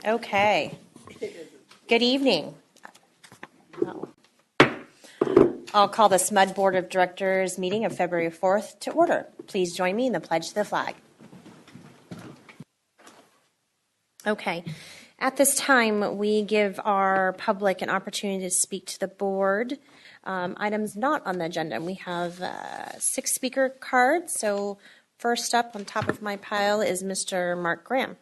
Okay. Good evening. I'll call the SMUD Board of Directors meeting of February 4th to order. Please join me in the pledge to the flag. Okay. At this time, we give our public an opportunity to speak to the board. Items not on the agenda. We have 6 speaker cards. So first up on top of my pile is Mr. Mark Graham.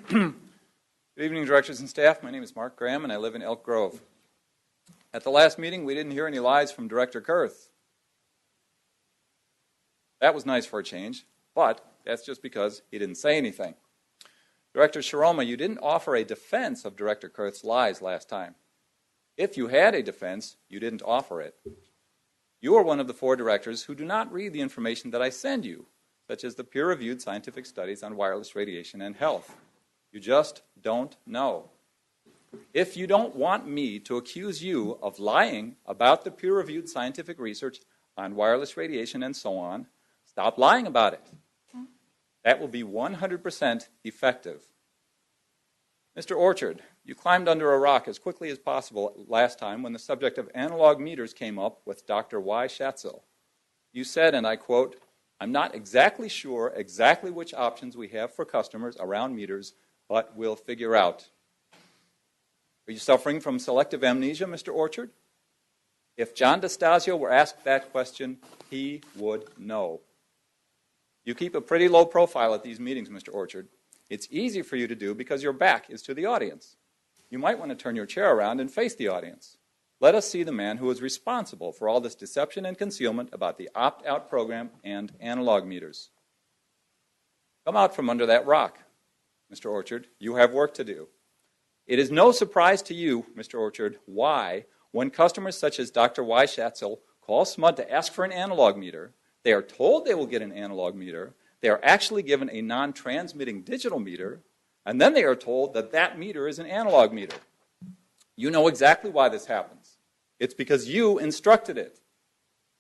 Good evening, directors and staff. My name is Mark Graham, and I live in Elk Grove. At the last meeting, we didn't hear any lies from Director Kurth. That was nice for a change, but that's just because he didn't say anything. Director Sharoma, you didn't offer a defense of Director Kurth's lies last time. If you had a defense, you didn't offer it. You are one of the 4 directors who do not read the information that I send you, such as the peer-reviewed scientific studies on wireless radiation and health. You just don't know. If you don't want me to accuse you of lying about the peer-reviewed scientific research on wireless radiation and so on, stop lying about it. That will be 100% effective. Mr. Orchard, you climbed under a rock as quickly as possible last time when the subject of analog meters came up with Dr. Y. Schatzel. You said, and I quote, "I'm not exactly sure exactly which options we have for customers around meters, but we'll figure out." Are you suffering from selective amnesia, Mr. Orchard? If John DeStasio were asked that question, he would know. You keep a pretty low profile at these meetings, Mr. Orchard. It's easy for you to do because your back is to the audience. You might want to turn your chair around and face the audience. Let us see the man who is responsible for all this deception and concealment about the opt-out program and analog meters. Come out from under that rock, Mr. Orchard. You have work to do. It is no surprise to you, Mr. Orchard, why, when customers such as Dr. Y. Schatzel call SMUD to ask for an analog meter, they are told they will get an analog meter, they are actually given a non-transmitting digital meter, and then they are told that that meter is an analog meter. You know exactly why this happens. It's because you instructed it.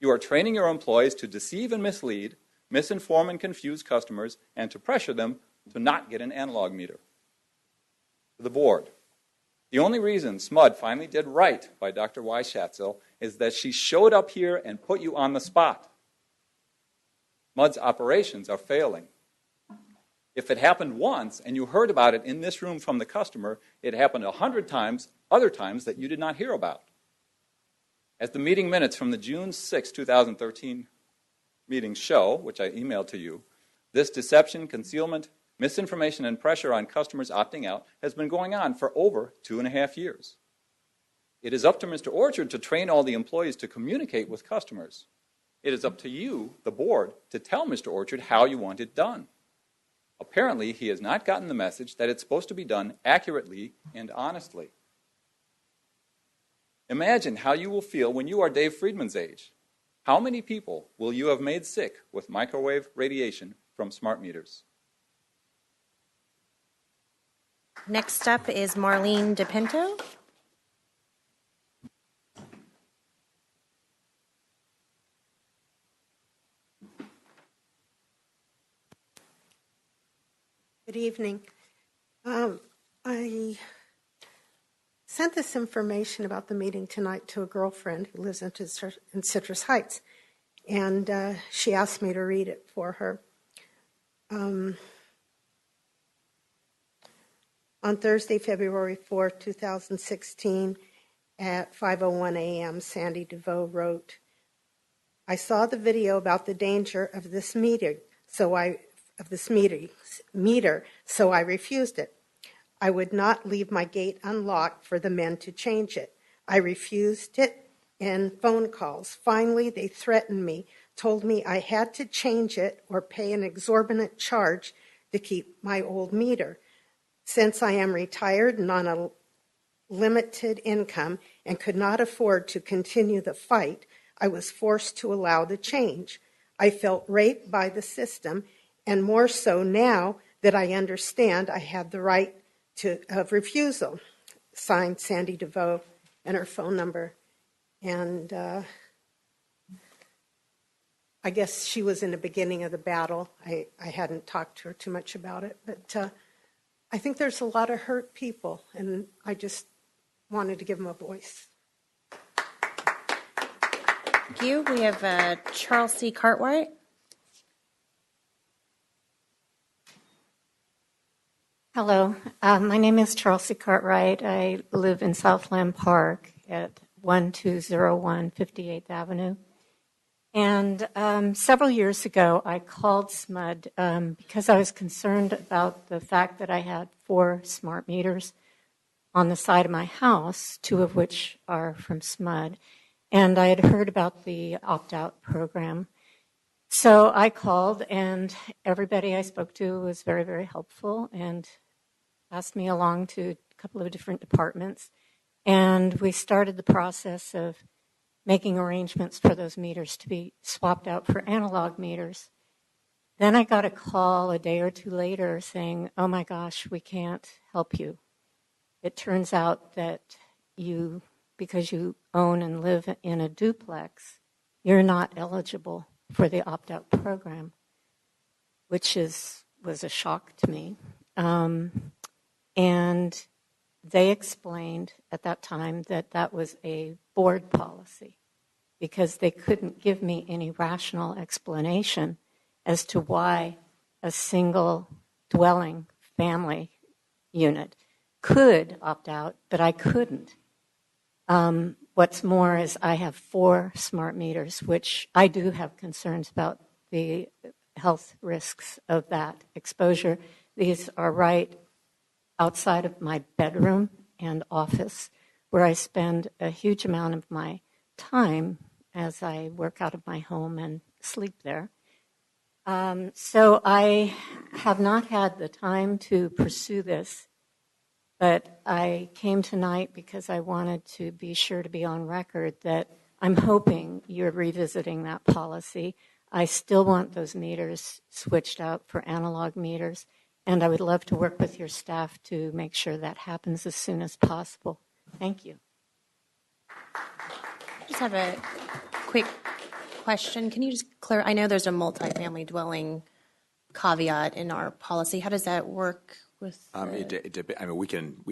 You are training your employees to deceive and mislead, misinform and confuse customers, and to pressure them to not get an analog meter. To the board, the only reason SMUD finally did right by Dr. Y. Schatzel is that she showed up here and put you on the spot. SMUD's operations are failing. If it happened once and you heard about it in this room from the customer, it happened 100 times, other times that you did not hear about. As the meeting minutes from the June 6, 2013 meeting show, which I emailed to you, this deception, concealment, misinformation, and pressure on customers opting out has been going on for over 2.5 years. It is up to Mr. Orchard to train all the employees to communicate with customers. It is up to you, the board, to tell Mr. Orchard how you want it done. Apparently, he has not gotten the message that it's supposed to be done accurately and honestly. Imagine how you will feel when you are Dave Friedman's age. How many people will you have made sick with microwave radiation from smart meters? Next up is Marlene DePinto. Good evening. I sent this information about the meeting tonight to a girlfriend who lives in Citrus Heights, and she asked me to read it for her. On Thursday, February 4, 2016, at 5:01 a.m., Sandy DeVoe wrote, "I saw the video about the danger of this meter, so I refused it. I would not leave my gate unlocked for the men to change it. I refused it in phone calls. Finally, they threatened me, told me I had to change it or pay an exorbitant charge to keep my old meter. Since I am retired and on a limited income and could not afford to continue the fight, I was forced to allow the change. I felt raped by the system, and more so now that I understand I had the right of refusal. signed Sandy DeVoe and her phone number. And I guess she was in the beginning of the battle. I hadn't talked to her too much about it, but I think there's a lot of hurt people, and I just wanted to give them a voice. Thank you. We have Charles C. Cartwright. Hello, my name is Charles C. Cartwright. I live in Southland Park at 1201 58th Avenue. And several years ago, I called SMUD because I was concerned about the fact that I had 4 smart meters on the side of my house, 2 of which are from SMUD. And I had heard about the opt-out program. So I called, and everybody I spoke to was very, very helpful and passed me along to a couple of different departments. And we started the process of making arrangements for those meters to be swapped out for analog meters. Then I got a call a day or 2 later saying, oh my gosh, we can't help you. It turns out that you, because you own and live in a duplex, you're not eligible for the opt-out program, which was a shock to me. And they explained at that time that that was a board policy because they couldn't give me any rational explanation as to why a single dwelling family unit could opt out, but I couldn't. What's more is I have 4 smart meters, which I do have concerns about the health risks of that exposure. These are right outside of my bedroom and office, where I spend a huge amount of my time as I work out of my home and sleep there. So I have not had the time to pursue this, but I came tonight because I wanted to be sure to be on record that I'm hoping you're revisiting that policy. I still want those meters switched out for analog meters, and I would love to work with your staff to make sure that happens as soon as possible. Thank you. I just have a quick question. Can you just clear? I know there's a multifamily dwelling caveat in our policy. How does that work with? We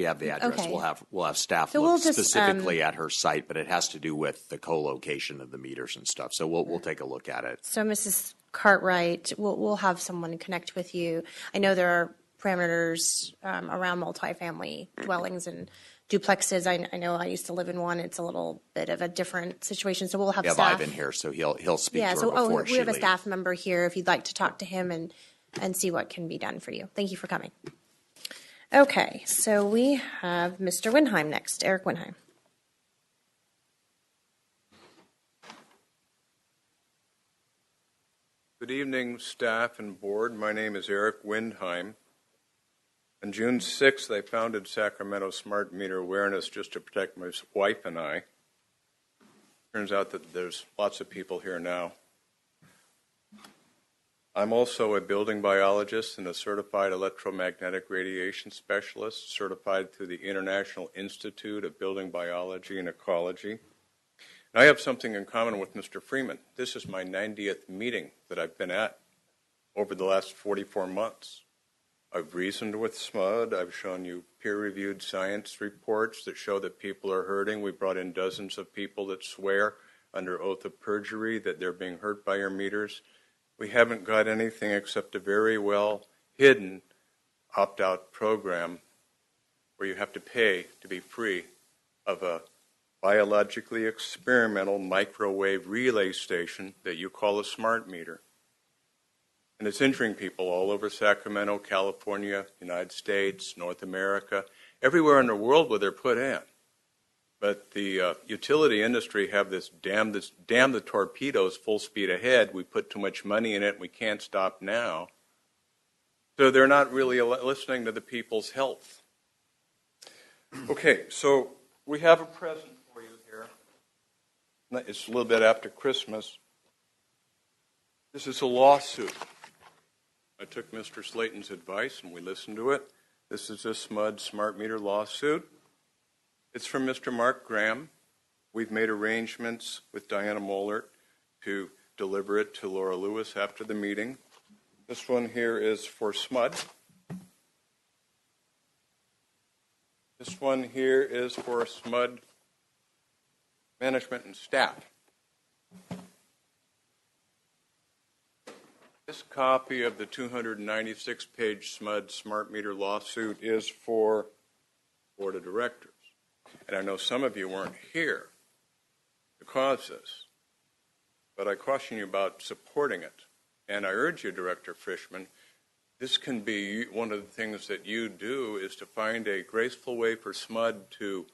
have the address. Okay. We'll have staff So look we'll just, specifically at her site, but it has to do with the co-location of the meters and stuff. So we'll take a look at it. So Mrs. Cartwright, we'll have someone connect with you. I know there are parameters around multifamily dwellings and duplexes. I know I used to live in one. It's a little bit of a different situation. So we'll have We have staff. Ivan here, so he'll speak to her So before she we have a leaves. staff member here if you'd like to talk to him and see what can be done for you. Thank you for coming. Okay, so we have Mr. Windheim next, Eric Windheim. Good evening, staff and board. My name is Eric Windheim. On June 6th, I founded Sacramento Smart Meter Awareness just to protect my wife and I. Turns out that there's lots of people here now. I'm also a building biologist and a certified electromagnetic radiation specialist, certified through the International Institute of Building Biology and Ecology. And I have something in common with Mr. Freeman. This is my 90th meeting that I've been at over the last 44 months. I've reasoned with SMUD. I've shown you peer-reviewed science reports that show that people are hurting. We brought in dozens of people that swear under oath of perjury that they're being hurt by your meters. We haven't got anything except a very well-hidden opt-out program where you have to pay to be free of a biologically experimental microwave relay station that you call a smart meter. And it's injuring people all over Sacramento, California, United States, North America, everywhere in the world where they're put in. But the utility industry have this damn the torpedoes full speed ahead. We put too much money in it. We can't stop now. So they're not really listening to the people's health. Okay, so we have a present for you here. It's a little bit after Christmas. This is a lawsuit. I took Mr. Slayton's advice and we listened to it. This is a SMUD smart meter lawsuit. It's from Mr. Mark Graham. We've made arrangements with Diana Mollert to deliver it to Laura Lewis after the meeting. This one here is for SMUD. This one here is for SMUD management and staff. This copy of the 296-page SMUD smart meter lawsuit is for Board of Directors. And I know some of you weren't here to cause this, but I caution you about supporting it. And I urge you, Director Frischman, this can be one of the things that you do, is to find a graceful way for SMUD to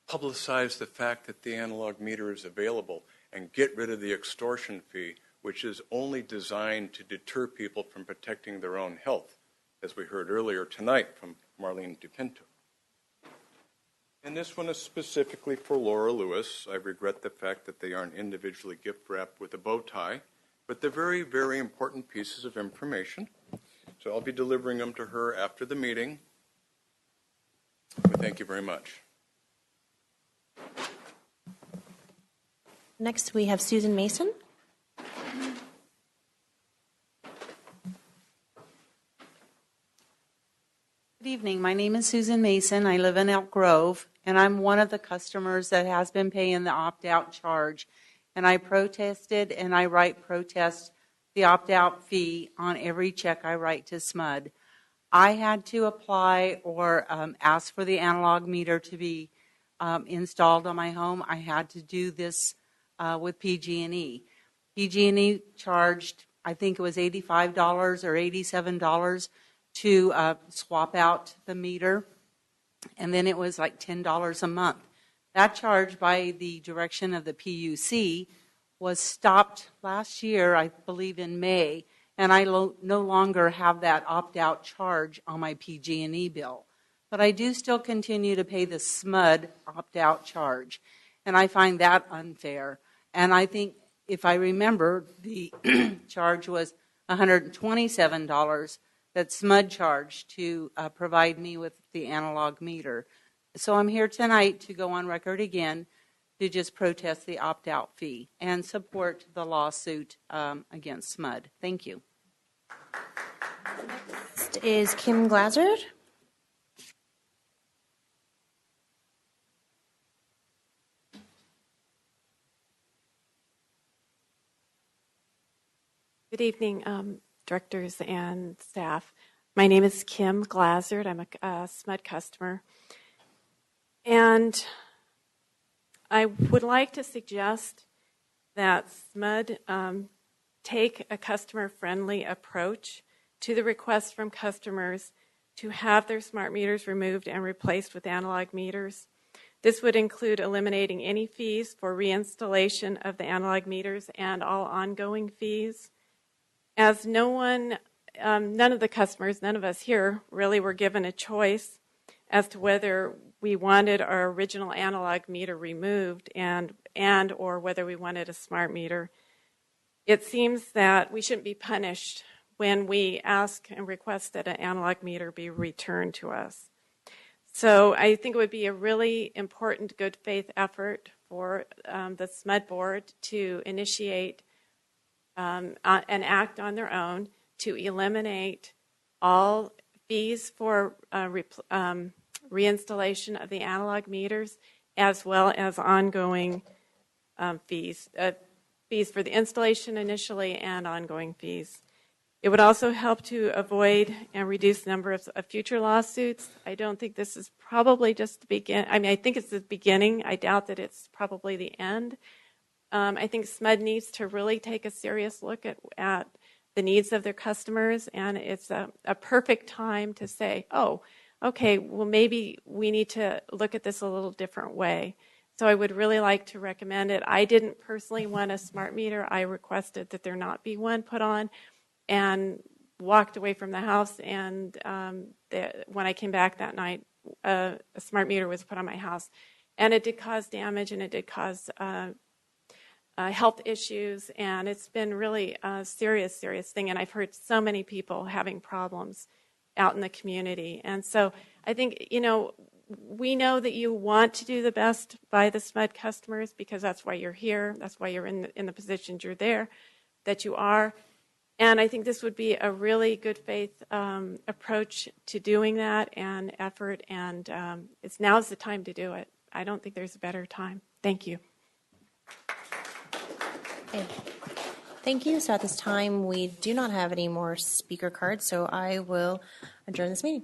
publicize the fact that the analog meter is available and get rid of the extortion fee, which is only designed to deter people from protecting their own health, as we heard earlier tonight from Marlene DePinto. And this one is specifically for Laura Lewis. I regret the fact that they aren't individually gift wrapped with a bow tie, but they're very, very important pieces of information. So I'll be delivering them to her after the meeting. But thank you very much. Next, we have Susan Mason. Good evening. My name is Susan Mason. I live in Elk Grove, and I'm one of the customers that has been paying the opt-out charge. And I protested, and I write protest the opt-out fee on every check I write to SMUD. I had to apply or ask for the analog meter to be installed on my home. I had to do this with PG&E. PG&E charged, I think it was $85 or $87 to swap out the meter, and then it was like $10 a month. That charge, by the direction of the PUC, was stopped last year, I believe in May, and I no longer have that opt-out charge on my PG&E bill. But I do still continue to pay the SMUD opt-out charge, and I find that unfair. And I think, if I remember, the charge was $127 that SMUD charged to provide me with the analog meter. So I'm here tonight to go on record again to just protest the opt-out fee and support the lawsuit against SMUD. Thank you. Next is Kim Glazard. Good evening, directors and staff. My name is Kim Glazard. I'm a SMUD customer. And I would like to suggest that SMUD take a customer-friendly approach to the request from customers to have their smart meters removed and replaced with analog meters. This would include eliminating any fees for reinstallation of the analog meters and all ongoing fees. As none of the customers, none of us here really were given a choice as to whether we wanted our original analog meter removed and or whether we wanted a smart meter. It seems that we shouldn't be punished when we ask and request that an analog meter be returned to us. So I think it would be a really important good faith effort for the SMUD board to initiate an act on their own to eliminate all fees for reinstallation of the analog meters, as well as ongoing fees for the installation initially and ongoing fees. It would also help to avoid and reduce the number of future lawsuits. I don't think this is probably just the beginning. I mean, I think it's the beginning. I doubt that it's probably the end. I think SMUD needs to really take a serious look at the needs of their customers, and it's a perfect time to say, oh, okay, well, maybe we need to look at this a little different way. So I would really like to recommend it. I didn't personally want a smart meter. I requested that there not be one put on and walked away from the house. And when I came back that night, a smart meter was put on my house. And it did cause damage, and it did cause health issues. And it's been really a serious thing. And I've heard so many people having problems out in the community. And so I think, we know that you want to do the best by the SMUD customers because that's why you're here. That's why you're in the positions you're there, that you are. And I think this would be a really good faith approach to doing that and effort. And now's the time to do it. I don't think there's a better time. Thank you. Okay. Thank you. So at this time, we do not have any more speaker cards, so I will adjourn this meeting.